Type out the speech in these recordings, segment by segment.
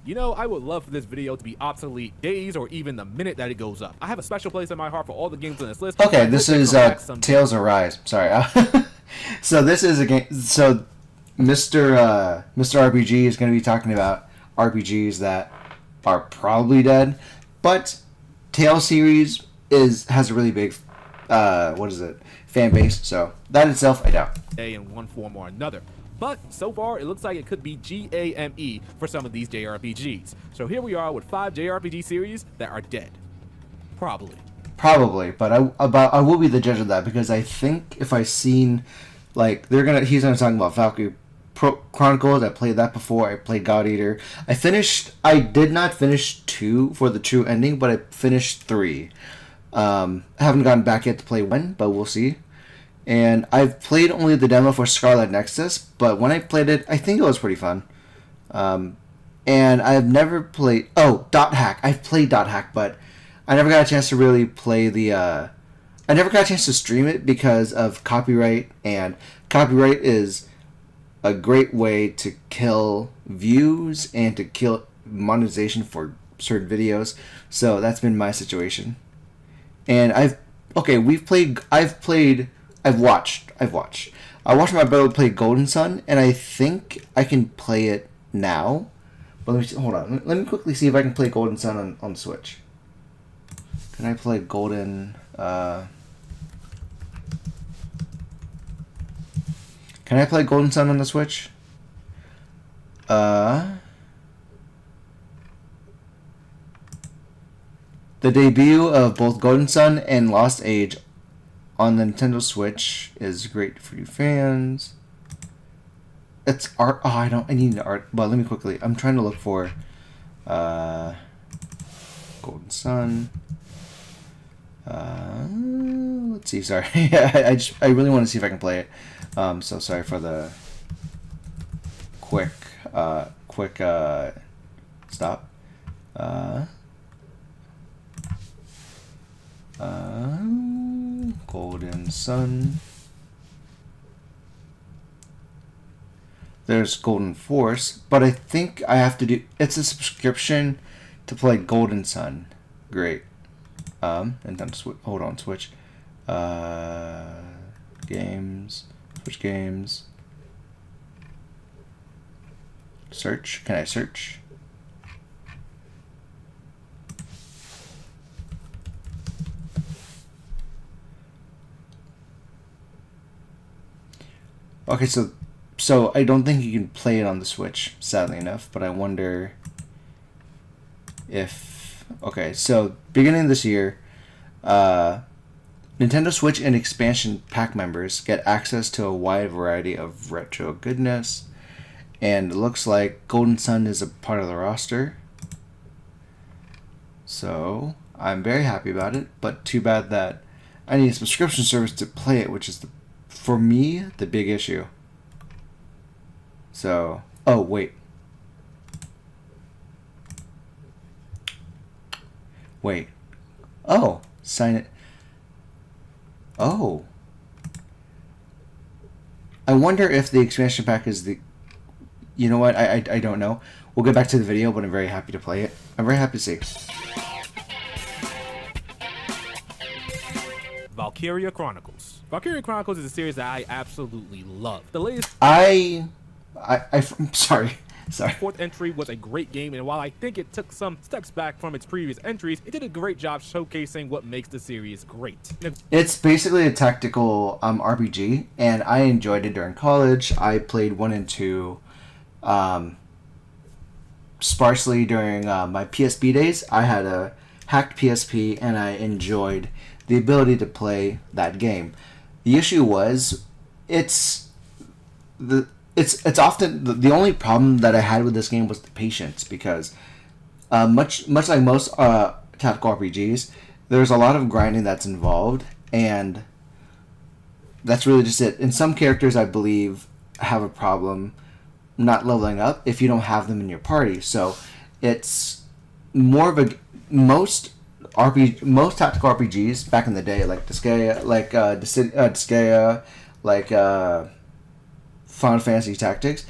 You know, I would love for this video to be obsolete days or even the minute that it goes up. I have a special place in my heart for all the games on this list. Okay, this is Tales Arise. Sorry. So this is a game. So Mr. RPG is going to be talking about RPGs that are probably dead, but Tales series has a really big fan base. So that itself, I doubt. In one form or another. But so far, it looks like it could be GAME for some of these JRPGs. So here we are with 5 JRPG series that are dead. Probably, but I will be the judge of that, because I think if I seen, like, he's gonna talk about Valkyrie Chronicles. I played that before. I played God Eater. I did not finish 2 for the true ending, but I finished 3. I haven't gotten back yet to play 1, but we'll see. And I've played only the demo for Scarlet Nexus, but when I played it, I think it was pretty fun. And I've never played... Oh, Dot Hack. I've played Dot Hack, but I never got a chance to really play the... I never got a chance to stream it because of copyright, and copyright is a great way to kill views and to kill monetization for certain videos. So that's been my situation. And I've watched. I watched my brother play Golden Sun, and I think I can play it now. But hold on. Let me quickly see if I can play Golden Sun on Switch. Can I play Golden... Can I play Golden Sun on the Switch? The debut of both Golden Sun and Lost Age on the Nintendo Switch is great for you fans. It's art. Oh, I need the art. But let me quickly. I'm trying to look for Golden Sun. Let's see. Sorry, I really want to see if I can play it. So sorry for the quick stop. Golden Sun. There's Golden Force, but I think I have to do... It's a subscription to play Golden Sun. Great. And then hold on, Switch. Games. Switch games. Search. Can I search? Okay, so I don't think you can play it on the Switch, sadly enough, but I wonder if... Okay, so beginning this year, Nintendo Switch and expansion pack members get access to a wide variety of retro goodness, and it looks like Golden Sun is a part of the roster. So I'm very happy about it, but too bad that I need a subscription service to play it, which is for me the big issue. So, oh wait. Oh, sign it. Oh. I wonder if the expansion pack is the... You know what? I don't know. We'll get back to the video, but I'm very happy to play it. I'm very happy to see. Valkyria Chronicles. Valkyria Chronicles is a series that I absolutely love. The latest... I'm sorry. Fourth entry was a great game, and while I think it took some steps back from its previous entries, it did a great job showcasing what makes the series great. It's basically a tactical RPG, and I enjoyed it during college. I played 1 and 2 sparsely during my PSP days. I had a hacked PSP, and I enjoyed the ability to play that game. The issue was, it's often the only problem that I had with this game was the patience, because much like most tactical RPGs, there's a lot of grinding that's involved, and that's really just it. And some characters, I believe, have a problem not leveling up if you don't have them in your party. So it's more of a most tactical RPGs back in the day, like Disgaea, Final Fantasy Tactics,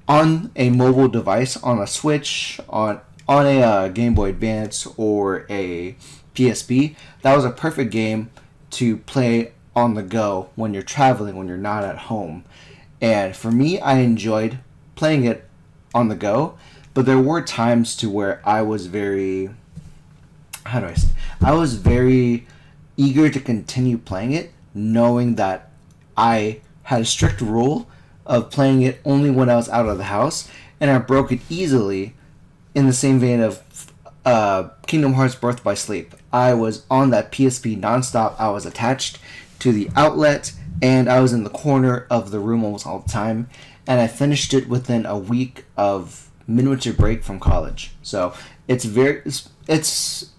on a mobile device, on a Switch, on a Game Boy Advance or a PSP, that was a perfect game to play on the go when you're traveling, when you're not at home. And for me, I enjoyed playing it on the go, but there were times to where I was very, how do I say, I was very eager to continue playing it, knowing that I had a strict rule of playing it only when I was out of the house, and I broke it easily in the same vein of Kingdom Hearts Birth by Sleep. I was on that PSP nonstop. I was attached to the outlet, and I was in the corner of the room almost all the time, and I finished it within a week of midwinter break from college. So it's that's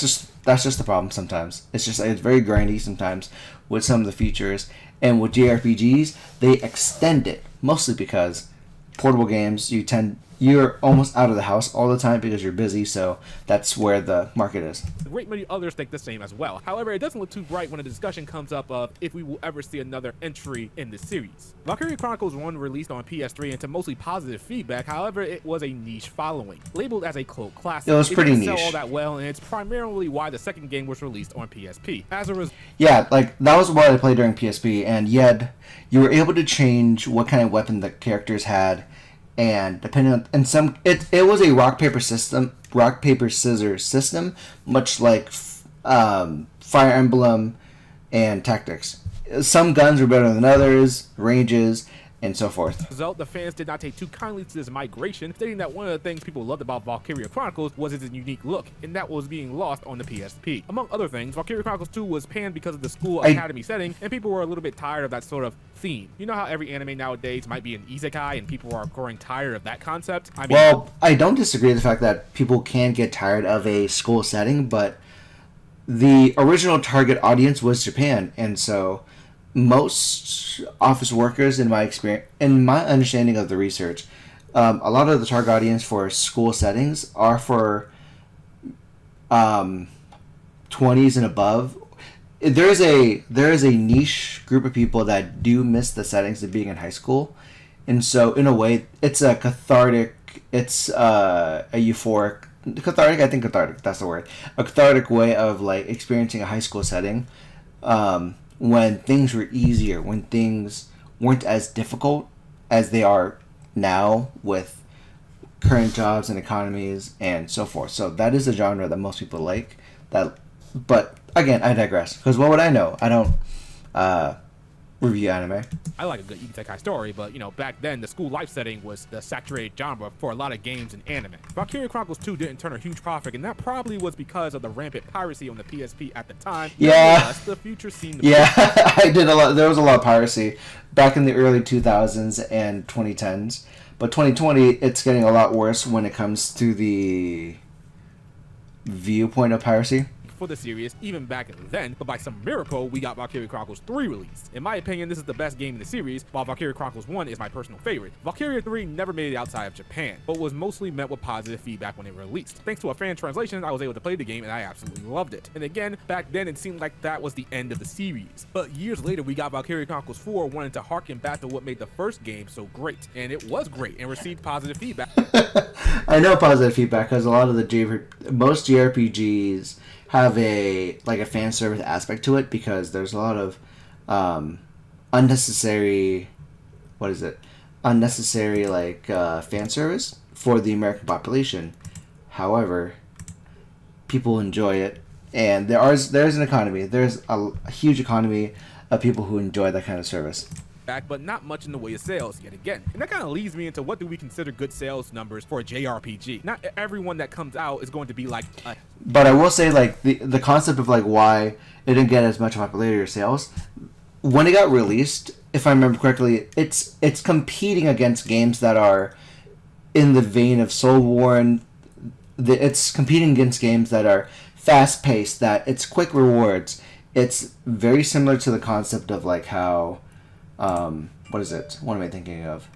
just the problem sometimes. It's very grindy sometimes with some of the features, and with JRPGs they extend it mostly because portable games you're almost out of the house all the time because you're busy, so that's where the market is. A great many others think the same as well. However, it doesn't look too bright when a discussion comes up of if we will ever see another entry in the series. Valkyria Chronicles 1 released on PS3 and to mostly positive feedback. However, it was a niche following. Labeled as a cult classic, it was pretty didn't niche. sell all that well, and it's primarily why the second game was released on PSP. As a result, yeah, like that was what I played during PSP, and yet you were able to change what kind of weapon the characters had. And depending on, it was a rock paper scissors system, much like Fire Emblem and Tactics. Some guns were better than others, ranges, and so forth. The fans did not take too kindly to this migration, stating that one of the things people loved about Valkyria Chronicles was its unique look, and that was being lost on the PSP. Among other things, Valkyria Chronicles 2 was panned because of the school academy setting, and people were a little bit tired of that sort of theme. You know how every anime nowadays might be an isekai, and people are growing tired of that concept? I don't disagree with the fact that people can get tired of a school setting, but the original target audience was Japan, and so most office workers, in my experience, in my understanding of the research, a lot of the target audience for school settings are for 20s and above. There is a niche group of people that do miss the settings of being in high school, and so in a way, it's a cathartic. It's a euphoric, cathartic. I think cathartic. That's the word. A cathartic way of like experiencing a high school setting. When things were easier, when things weren't as difficult as they are now with current jobs and economies and so forth. So that is a genre that most people like. But again, I digress. Because what would I know? I don't review anime. I like a good isekai story, but back then the school life setting was the saturated genre for a lot of games and anime. Valkyria Chronicles 2 didn't turn a huge profit, and that probably was because of the rampant piracy on the PSP at the time. Yeah. The future seemed I did a lot. There was a lot of piracy back in the early 2000s and 2010s, but 2020 it's getting a lot worse when it comes to the viewpoint of piracy for the series, even back then, but by some miracle, we got Valkyria Chronicles 3 released. In my opinion, this is the best game in the series, while Valkyria Chronicles 1 is my personal favorite. Valkyria 3 never made it outside of Japan, but was mostly met with positive feedback when it released. Thanks to a fan translation, I was able to play the game, and I absolutely loved it. And again, back then, it seemed like that was the end of the series. But years later, we got Valkyria Chronicles 4 wanting to harken back to what made the first game so great. And it was great, and received positive feedback. I know positive feedback, because a lot of most JRPGs have a fan service aspect to it, because there's a lot of unnecessary fan service for the American population. However, people enjoy it, and there's an economy. There's a huge economy of people who enjoy that kind of service. But not much in the way of sales yet again. And that kind of leads me into what do we consider good sales numbers for a JRPG. Not everyone that comes out is going to be like But I will say, like, the concept of like why it didn't get as much popularity or sales, when it got released, if I remember correctly, it's competing against games that are in the vein of Soulborn. It's competing against games that are fast paced, that it's quick rewards. It's very similar to the concept of like how what is it? What am I thinking of?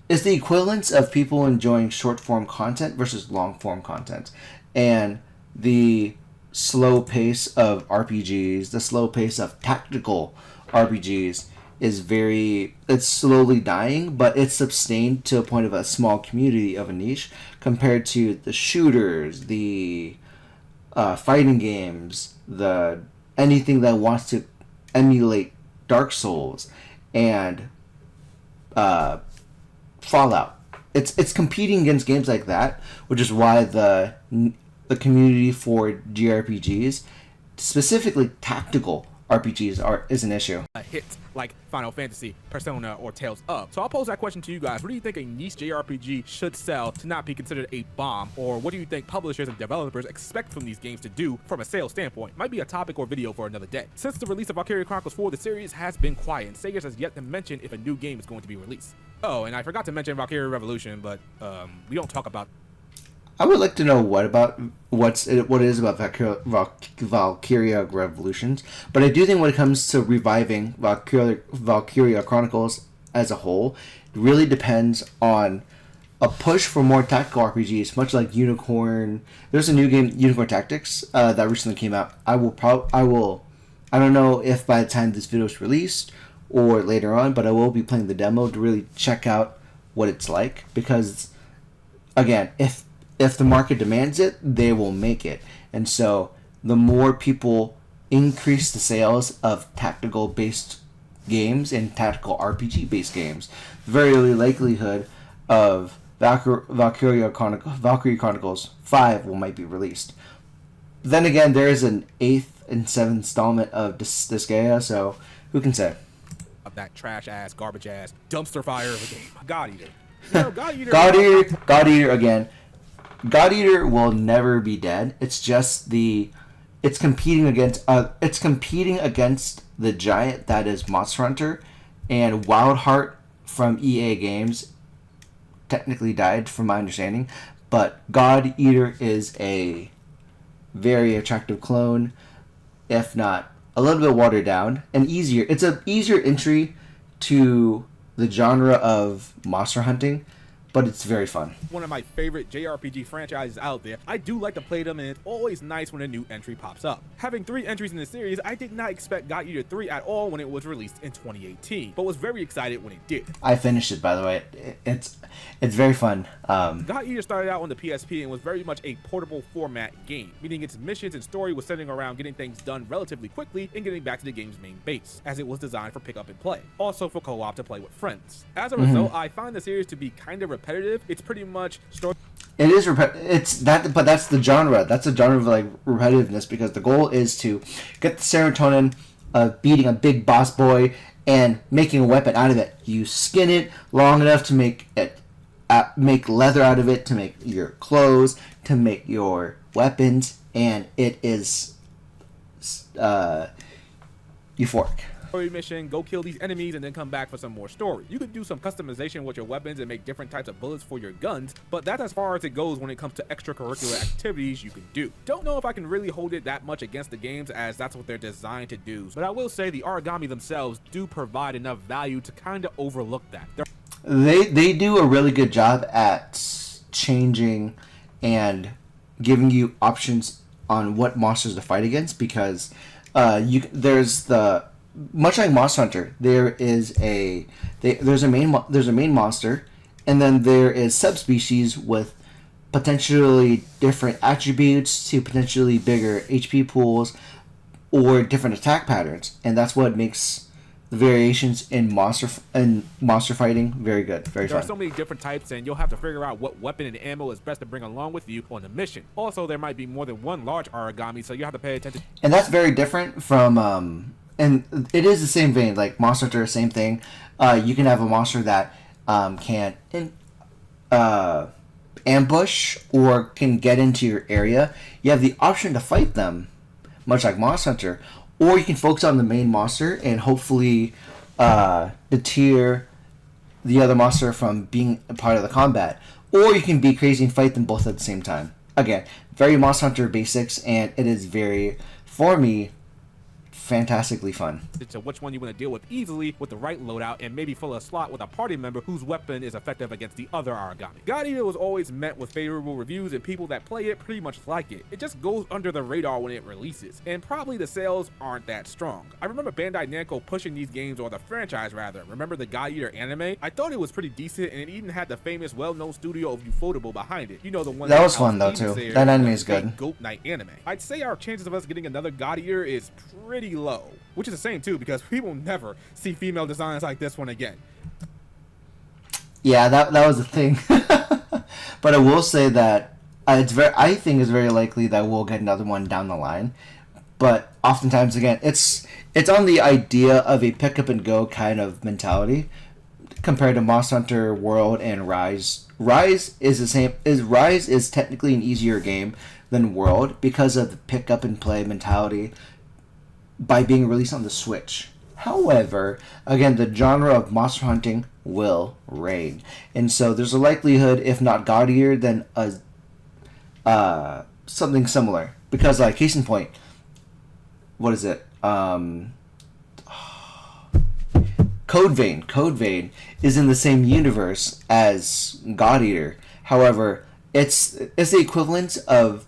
Is the equivalence of people enjoying short form content versus long form content, and the slow pace of RPGs, the slow pace of tactical RPGs, is it's slowly dying, but it's sustained to a point of a small community of a niche compared to the shooters, the fighting games, the anything that wants to emulate Dark Souls and Fallout. It's competing against games like that, which is why the community for JRPGs, specifically tactical RPGs, is an issue. A hit like Final Fantasy, Persona, or Tales of. So I'll pose that question to you guys. What do you think a niche JRPG should sell to not be considered a bomb? Or what do you think publishers and developers expect from these games to do from a sales standpoint? Might be a topic or video for another day. Since the release of Valkyria Chronicles 4, the series has been quiet, and Sega has yet to mention if a new game is going to be released. Oh, and I forgot to mention Valkyria Revolution, but we don't talk about. I would like to know what it is about Valkyria Revolutions, but I do think when it comes to reviving Valkyria Chronicles as a whole, it really depends on a push for more tactical RPGs, much like Unicorn. There's a new game, Unicorn Tactics, that recently came out. I don't know if by the time this video is released or later on, but I will be playing the demo to really check out what it's like, because again, if the market demands it, they will make it. And so the more people increase the sales of tactical based games and tactical RPG based games, the very likelihood of Valkyria Chronicles 5 might be released. Then again, there is an 8th and 7th installment of Disgaea, so who can say? That trash ass, garbage ass, dumpster fire of a game. God Eater. God Eater again. God Eater will never be dead. It's just it's competing against the giant that is Monster Hunter, and Wild Heart from EA Games technically died from my understanding, but God Eater is a very attractive clone, if not a little bit watered down and easier. It's an easier entry to the genre of monster hunting, but it's very fun. One of my favorite JRPG franchises out there. I do like to play them, and it's always nice when a new entry pops up. Having 3 entries in the series, I did not expect God Eater 3 at all when it was released in 2018, but was very excited when it did. I finished it, by the way. It's very fun. God Eater started out on the PSP and was very much a portable format game, meaning its missions and story was centering around getting things done relatively quickly and getting back to the game's main base, as it was designed for pick up and play, also for co-op to play with friends. As a result, I find the series to be kind of repetitive. It's pretty much story. It is but that's the genre. That's a genre of like repetitiveness, because the goal is to get the serotonin of beating a big boss boy and making a weapon out of it. You skin it long enough to make leather out of it, to make your clothes, to make your weapons, and it is euphoric. Mission, go kill these enemies, and then come back for some more story. You could do some customization with your weapons and make different types of bullets for your guns, but that's as far as it goes when it comes to extracurricular activities you can do. Don't know if I can really hold it that much against the games, as that's what they're designed to do, but I will say the origami themselves do provide enough value to kind of overlook that. They do a really good job at changing and giving you options on what monsters to fight against, because much like Monster Hunter, there's a main monster, and then there is subspecies with potentially different attributes to potentially bigger HP pools or different attack patterns, and that's what makes the variations in monster fighting very good, very fun. There are so many different types, and you'll have to figure out what weapon and ammo is best to bring along with you on the mission. Also, there might be more than one large origami, so you have to pay attention. And that's very different from and it is the same vein, like Monster Hunter, same thing. You can have a monster that can ambush or can get into your area. You have the option to fight them, much like Monster Hunter, or you can focus on the main monster and hopefully deter the other monster from being a part of the combat. Or you can be crazy and fight them both at the same time. Again, very Monster Hunter basics, and it is very, for me, fantastically fun. To which one you want to deal with easily with the right loadout and maybe fill a slot with a party member whose weapon is effective against the other Aragami. God Eater was always met with favorable reviews and people that play it pretty much like it. It just goes under the radar when it releases, and probably the sales aren't that strong. I remember Bandai Namco pushing these games, or the franchise rather. Remember the God Eater anime? I thought it was pretty decent, and it even had the famous well-known studio of Ufotable behind it. You know, the one that was fun though too. That anime is good. Goat Knight anime. I'd say our chances of us getting another God Eater is pretty low, which is a shame too, because we will never see female designs like this one again. Yeah, that was the thing. But I will say that I think it's very likely that we'll get another one down the line. But oftentimes, again, it's on the idea of a pick up and go kind of mentality compared to Monster Hunter World and Rise. Rise is the same. Rise is technically an easier game than World because of the pick up and play mentality by being released on the Switch. However, again, the genre of monster hunting will reign, and so there's a likelihood, if not God Eater, then something similar. Because, like, case in point, what is it? Code Vein. Code Vein is in the same universe as God Eater. However, it's the equivalent of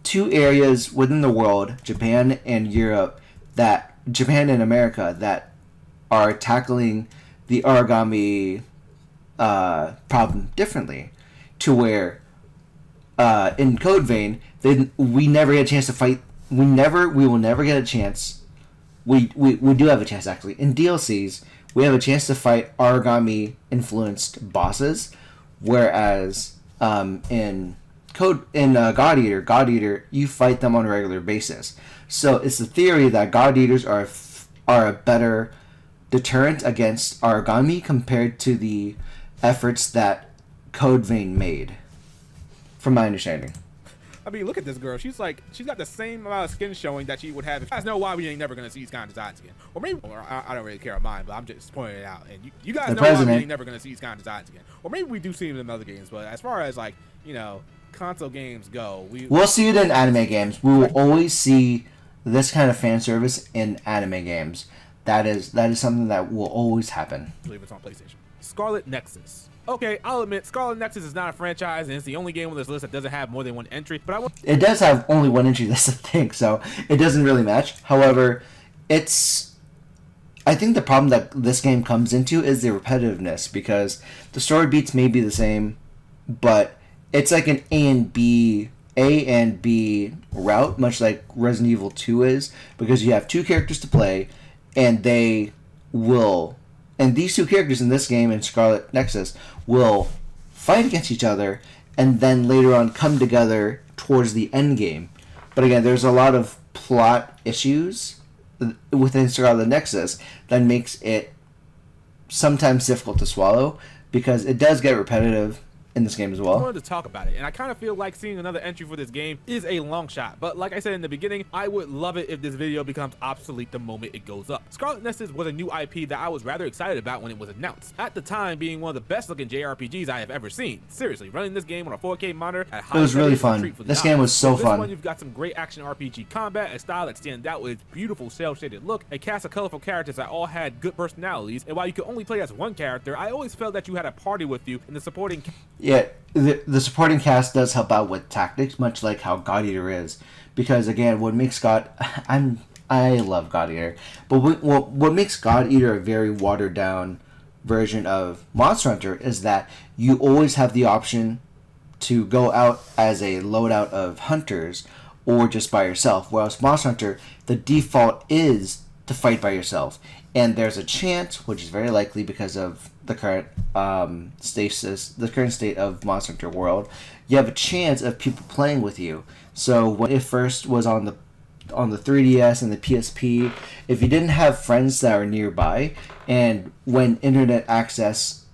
two areas within the world, Japan and America, that are tackling the origami problem differently. To where in Code Vein, we never get a chance to fight. We will never get a chance. We do have a chance, actually. In DLCs, we have a chance to fight origami-influenced bosses, whereas in God Eater, you fight them on a regular basis. So it's the theory that God Eaters are a better deterrent against origami compared to the efforts that Code Vein made, from my understanding. I mean, look at this girl. She's got the same amount of skin showing that she would have. If you guys know why we ain't never gonna see these kind of designs again, or maybe, I don't really care of mine, but I'm just pointing it out. And you guys know why we ain't never gonna see these kind of designs again, or maybe we do see them in other games. But as far as, like, you know, console games go, we'll see it in anime games. We will always see this kind of fan service in anime games. That is something that will always happen. I believe it's on PlayStation. Scarlet Nexus. Okay, I'll admit, Scarlet Nexus is not a franchise, and it's the only game on this list that doesn't have more than one entry. But it does have only one entry. That's the thing, so it doesn't really match. However, I think the problem that this game comes into is the repetitiveness, because the story beats may be the same, but it's like an A and B route, much like Resident Evil 2 is, because you have two characters to play, and these two characters in this game, in Scarlet Nexus, will fight against each other and then later on come together towards the end game. But again, there's a lot of plot issues within Scarlet Nexus that makes it sometimes difficult to swallow, because it does get repetitive in this game as well. I wanted to talk about it, and I kind of feel like seeing another entry for this game is a long shot, but like I said in the beginning, I would love it if this video becomes obsolete the moment it goes up. Scarlet Nexus was a new IP that I was rather excited about when it was announced, at the time being one of the best looking JRPGs I have ever seen. Seriously, running this game on a 4K monitor at high, it was really fun. This game was so fun. This one, you've got some great action RPG combat, a style that stands out with its beautiful cel-shaded look, a cast of colorful characters that all had good personalities, and while you could only play as one character, I always felt that you had a party with you in the supporting. Yeah. The supporting cast does help out with tactics, much like how God Eater is, because again, what makes I love God Eater, but what makes God Eater a very watered down version of Monster Hunter is that you always have the option to go out as a loadout of hunters or just by yourself, whereas Monster Hunter, the default is to fight by yourself, and there's a chance, which is very likely because of the current state of Monster Hunter World, you have a chance of people playing with you. So when it first was on the 3DS and the PSP, if you didn't have friends that are nearby, and when internet access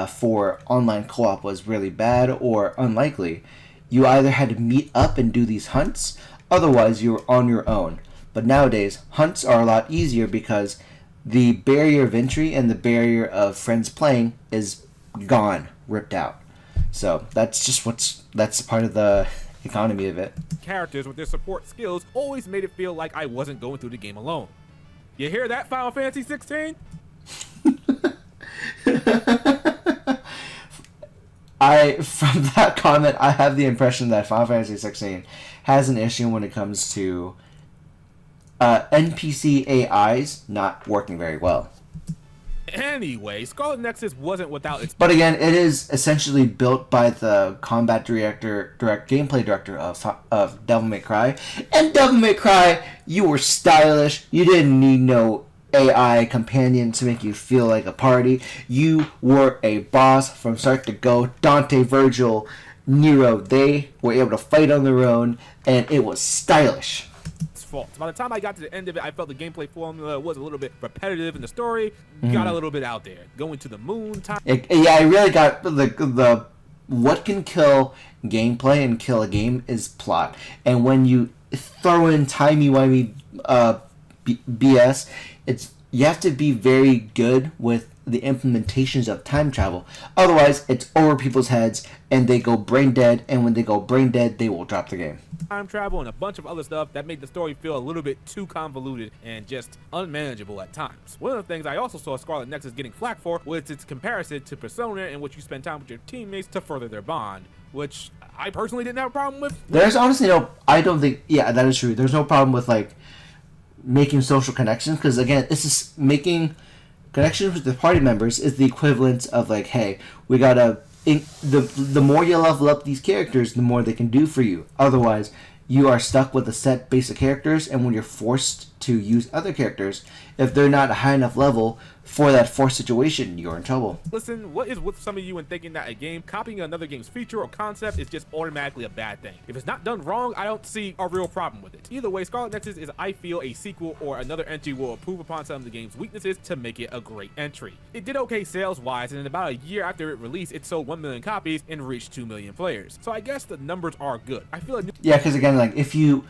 for online co-op was really bad or unlikely, you either had to meet up and do these hunts, otherwise you were on your own. But nowadays, hunts are a lot easier because the barrier of entry and the barrier of friends playing is gone, ripped out. So that's part of the economy of it. Characters with their support skills always made it feel like I wasn't going through the game alone. You hear that, Final Fantasy 16? From that comment, I have the impression that Final Fantasy 16 has an issue when it comes to NPC AIs not working very well. Anyway, Scarlet Nexus wasn't without its... But again, it is essentially built by the gameplay director of Devil May Cry. And Devil May Cry, you were stylish. You didn't need no AI companion to make you feel like a party. You were a boss from start to go. Dante, Virgil, Nero, they were able to fight on their own, and it was stylish. Fault. By the time I got to the end of it, I felt the gameplay formula was a little bit repetitive, and the story got a little bit out there. Going to the moon time. I really got the what can kill gameplay and kill a game is plot. And when you throw in timey-wimey BS, you have to be very good with the implementations of time travel. Otherwise, it's over people's heads, and they go brain dead, and when they go brain dead, they will drop the game. Time travel and a bunch of other stuff that made the story feel a little bit too convoluted and just unmanageable at times. One of the things I also saw Scarlet Nexus getting flack for was its comparison to Persona, in which you spend time with your teammates to further their bond, which I personally didn't have a problem with. There's honestly I don't think, yeah, that is true. There's no problem with, like, making social connections, because, again, this is making connections with the party members is the equivalent of, like, hey, we gotta... The more you level up these characters, the more they can do for you. Otherwise, you are stuck with a set base of characters, and when you're forced to use other characters, if they're not a high enough level for that forced situation, you're in trouble. Listen, what is with some of you in thinking that a game copying another game's feature or concept is just automatically a bad thing? If it's not done wrong, I don't see a real problem with it. Either way, Scarlet Nexus is, I feel, a sequel or another entry will improve upon some of the game's weaknesses to make it a great entry. It did okay sales-wise, and in about a year after it released, it sold 1 million copies and reached 2 million players. So I guess the numbers are good. I feel like... Yeah, because again, like, if you...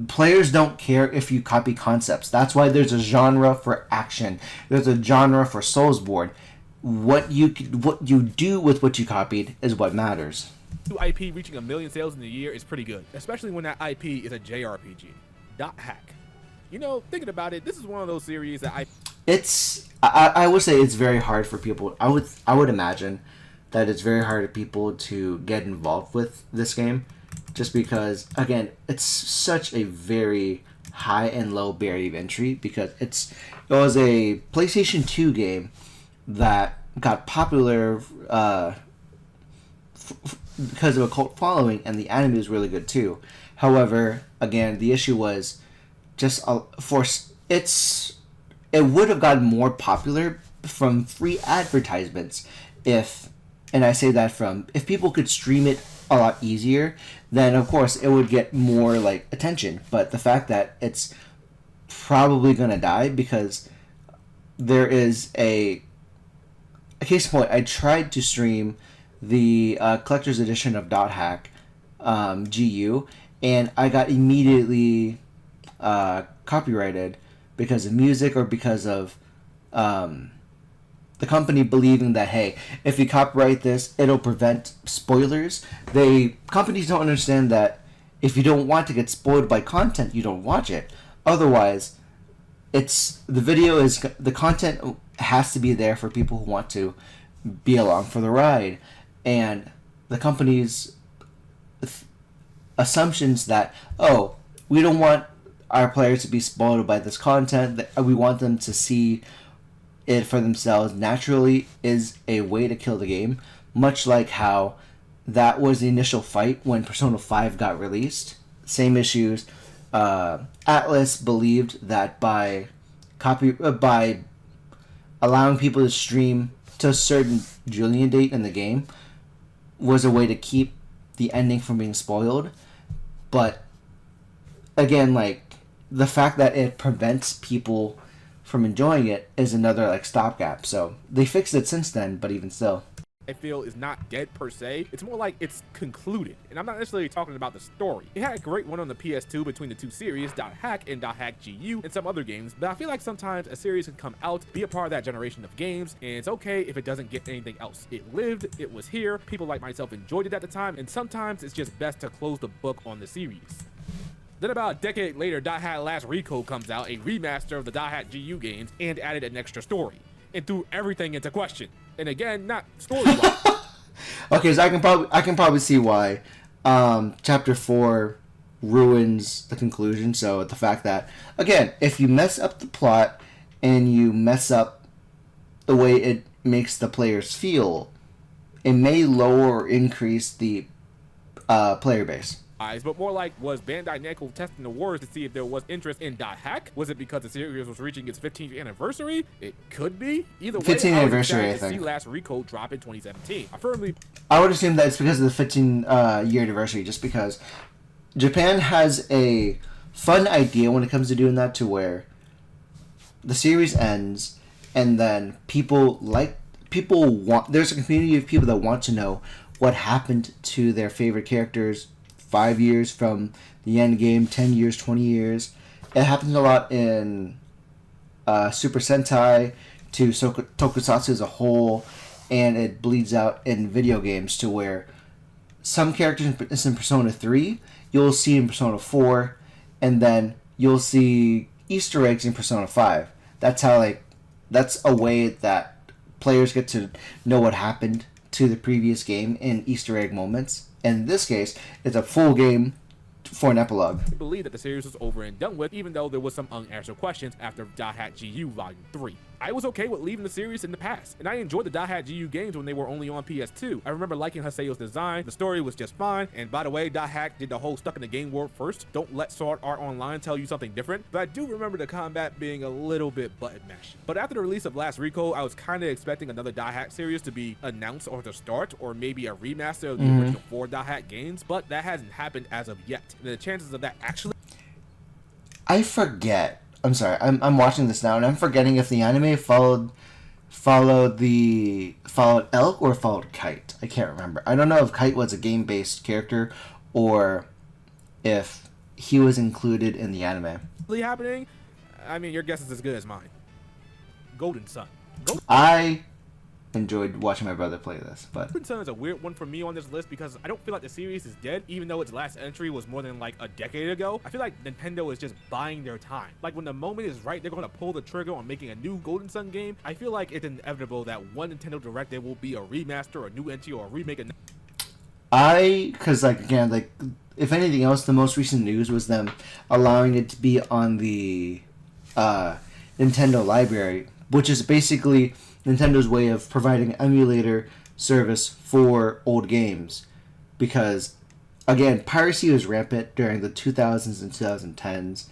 players don't care if you copy concepts. That's why there's a genre for action. There's a genre for Soulsborne. What you do with what you copied is what matters. IP reaching 1 million sales in a year is pretty good, especially when that IP is a JRPG. .hack. You know, thinking about it, this is one of those series that I would say it's very hard for people. I would imagine that it's very hard for people to get involved with this game. Just because, again, it's such a very high and low barrier of entry, because it was a PlayStation 2 game that got popular because of a cult following, and the anime was really good too. However, again, the issue was just it would have gotten more popular from free advertisements if people could stream it a lot easier, then of course it would get more like attention. But the fact that it's probably gonna die because there is a case in point, I tried to stream the collector's edition of .hack GU, and I got immediately copyrighted because of music or because of the company believing that, hey, if you copyright this, it'll prevent spoilers. Companies don't understand that if you don't want to get spoiled by content, you don't watch it. Otherwise, the content has to be there for people who want to be along for the ride. And the company's assumptions that, oh, we don't want our players to be spoiled by this content, that we want them to see it for themselves naturally, is a way to kill the game, much like how that was the initial fight when Persona 5 got released. Same issues. Atlas believed that by allowing people to stream to a certain Julian date in the game was a way to keep the ending from being spoiled. But again, like, the fact that it prevents people from enjoying it is another, like, stopgap. So they fixed it since then, but even still. I feel is not dead per se. It's more like it's concluded. And I'm not necessarily talking about the story. It had a great one on the PS2 between the two series, .hack and .hack GU, and some other games, but I feel like sometimes a series can come out, be a part of that generation of games, and it's okay if it doesn't get anything else. It lived, it was here, people like myself enjoyed it at the time, and sometimes it's just best to close the book on the series. Then about a decade later, .hack Last Recode comes out, a remaster of the .hack GU games, and added an extra story, and threw everything into question. And again, not story-wise. Okay, so I can probably see why chapter 4 ruins the conclusion. So the fact that, again, if you mess up the plot and you mess up the way it makes the players feel, it may lower or increase the player base. But more like, was Bandai Namco testing the waters to see if there was interest in .hack? Was it because the series was reaching its 15th anniversary? It could be. Either way, 15th anniversary, I to think. see Last Recode drop in 2017. I would assume that it's because of the 15 year anniversary, just because Japan has a fun idea when it comes to doing that, to where the series ends and then there's a community of people that want to know what happened to their favorite characters 5 years from the end game, 10 years, 20 years. It happens a lot in Super Sentai to Tokusatsu as a whole, and it bleeds out in video games to where some characters in Persona 3 you'll see in Persona 4, and then you'll see Easter eggs in Persona 5. That's a way that players get to know what happened to the previous game in Easter egg moments. In this case, it's a full game for an epilogue. I believe that the series was over and done with, even though there was some unanswered questions after .hack GU Volume 3. I was okay with leaving the series in the past, and I enjoyed the .hack GU games when they were only on PS2. I remember liking Haseo's design, the story was just fine, and by the way, .hack did the whole stuck in the game world first. Don't let Sword Art Online tell you something different, but I do remember the combat being a little bit button mashed. But after the release of Last Recode, I was kind of expecting another .hack series to be announced or to start, or maybe a remaster of the original 4 .hack games, but that hasn't happened as of yet. And the chances of that actually... I forget. I'm sorry. I'm watching this now, and I'm forgetting if the anime followed Elk or followed Kite. I can't remember. I don't know if Kite was a game-based character or if he was included in the anime. Happening? I mean, your guess is as good as mine. Golden Sun. I enjoyed watching my brother play this, but Golden Sun is a weird one for me on this list because I don't feel like the series is dead, even though its last entry was more than like a decade ago. I feel like Nintendo is just buying their time. Like when the moment is right, they're going to pull the trigger on making a new Golden Sun game. I feel like it's inevitable that one Nintendo Direct there will be a remaster, a new entry, or a remake. Because if anything else, the most recent news was them allowing it to be on the Nintendo library, which is basically Nintendo's way of providing emulator service for old games. Because, again, piracy was rampant during the 2000s and 2010s.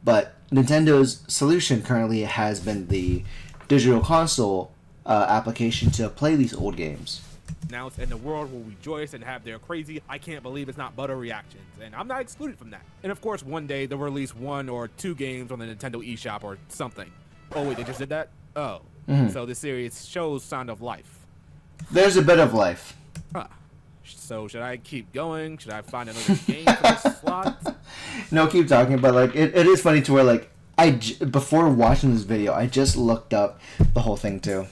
But Nintendo's solution currently has been the digital console application to play these old games. Announced, and the world will rejoice and have their crazy I can't believe it's not butter reactions, and I'm not excluded from that. And of course, one day they'll release 1 or 2 games on the Nintendo eShop or something. Oh wait, they just did that? Oh. So this series shows sign of life. There's a bit of life. So should I keep going? Should I find another game for this slot? No, keep talking, but like it is funny to where before watching this video, I just looked up the whole thing too.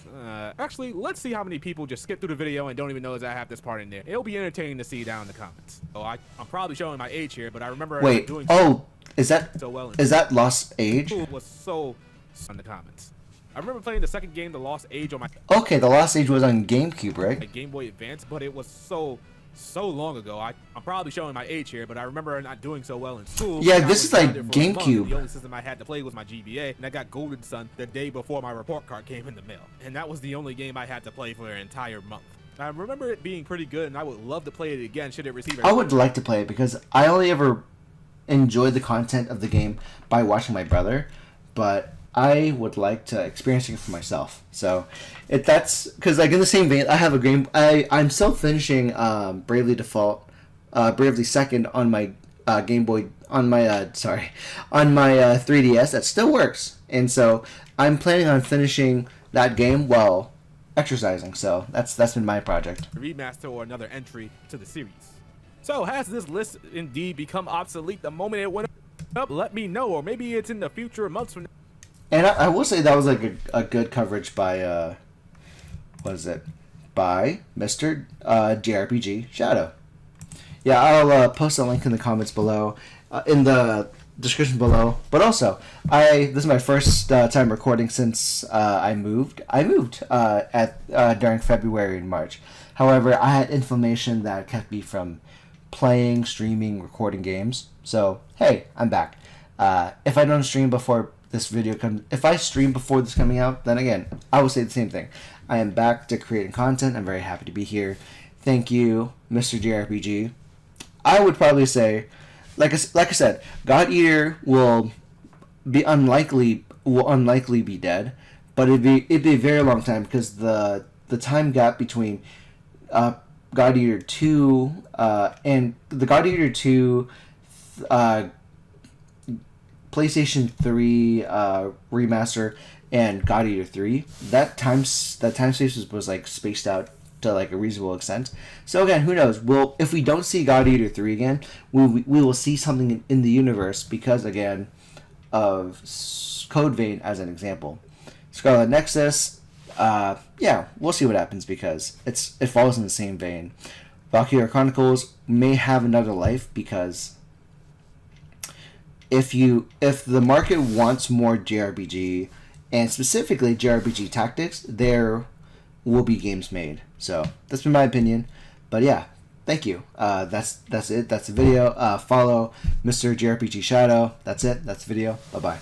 Actually, let's see how many people just skip through the video and don't even know that I have this part in there. It'll be entertaining to see down in the comments. Oh, I'm probably showing my age here, but I remember doing is that Lost Age? Was so in the comments. I remember playing the second game, The Lost Age, on my The Lost Age was on GameCube, right? Game Boy Advance, but it was so long ago. I'm probably showing my age here, but I remember not doing so well in school. Yeah, this is like GameCube. The only system I had to play was my GBA, and I got Golden Sun the day before my report card came in the mail. And that was the only game I had to play for an entire month. I remember it being pretty good, and I would love to play it again should it receive I would like to play it because I only ever enjoyed the content of the game by watching my brother, but I would like to experience it for myself. So that's because like in the same vein, I have a game. I'm still finishing Bravely Default, Bravely Second on my Game Boy on my 3DS. That still works, and so I'm planning on finishing that game. Well, exercising. So that's been my project. Remaster or another entry to the series. So has this list indeed become obsolete the moment it went up? Let me know, or maybe it's in the future months from now. And I will say that was like a good coverage by what is it? By Mr. JRPG Shadow. Yeah, I'll post a link in the comments below, in the description below. But also, this is my first time recording since I moved. I moved during February and March. However, I had inflammation that kept me from playing, streaming, recording games. So hey, I'm back. If I don't stream before this video comes, if I stream before this coming out, then again, I will say the same thing. I am back to creating content. I'm very happy to be here. Thank you, Mr. JRPG. I would probably say, like I said, God Eater will unlikely be dead, but it'd be a very long time because the time gap between God Eater 2 and the God Eater 2 PlayStation 3 remaster and God Eater 3, that time space was like spaced out to like a reasonable extent. So again, who knows? If we don't see God Eater 3 again, we will see something in the universe because again of Code Vein as an example. Scarlet Nexus, yeah, we'll see what happens because it falls in the same vein. Valkyria Chronicles may have another life because if the market wants more JRPG and specifically JRPG tactics, there will be games made. So that's been my opinion, but yeah, thank you. That's it. That's the video. Follow Mr. JRPG Shadow. That's it. That's the video. Bye bye.